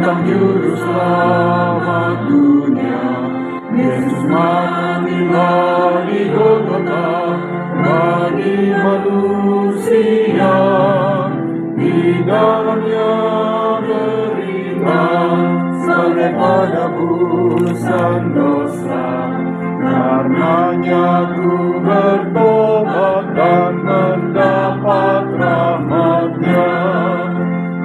tentang juru selamat dunia. Yesus matilah di Golgota bagi manusia. Di dalamnya derita sampai pada urusan dosa. Karenanya ku bertobat dan mendapat rahmat-Nya.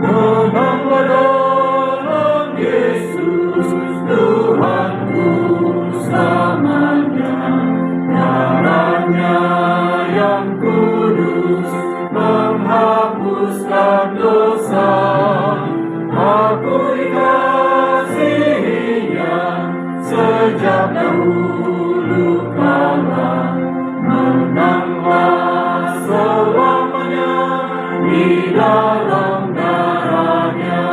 Menanglah dalam Yesus Tuhanku selamanya. Darah-Nya yang kudus menghapuskan dosa. Aku dikasihi-Nya sejak dahulu kala. Menanglah selamanya di dalam darah-Nya.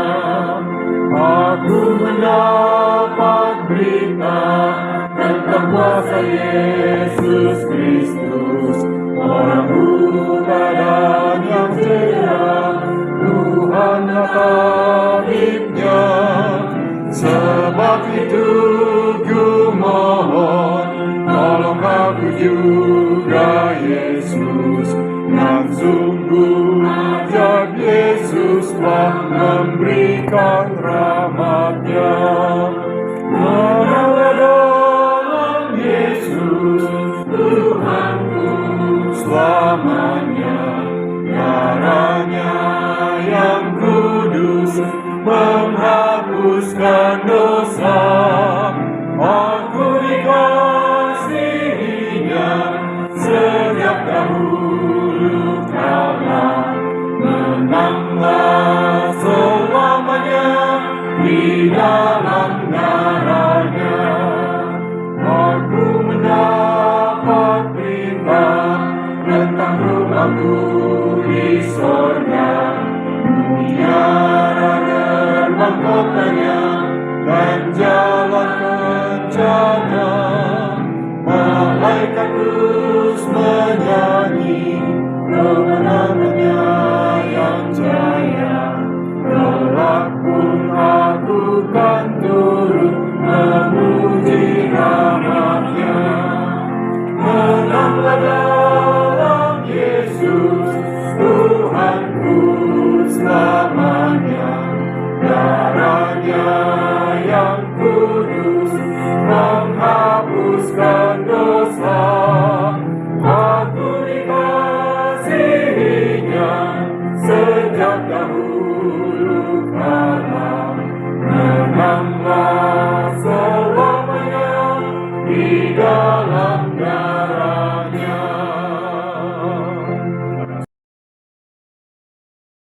Aku mendapat berita tentang kuasa Yesus Kristus, orang bukan yang cerah, Tuhan tabib-Nya. Sebab itu ku mohon, tolong aku juga Yesus, yang sungguh ajak Yesus telah memberikan rahmat-Nya. Menanglah dalam Yesus Tuhanku selamanya. Darah-Nya yang kudus menghapuskan dosa. Aku dikasihi-Nya sejak dahulu kala. Menanglah selamanya di dalam darah-Nya. Aku mendapat berita tentang rumahku di sorga. Mutiara gerbang kotanya dan jalan kencana. Malaikat terus menyanyi kemenangan-Nya yang jaya. Kelak pun aku kan turut memuji rahmat-Nya. Menanglah dalam Yesus Tuhanku selamanya. Darah-Nya yang kudus menghapuskan dosa. Aku dikasihi-Nya sejak dahulu kala.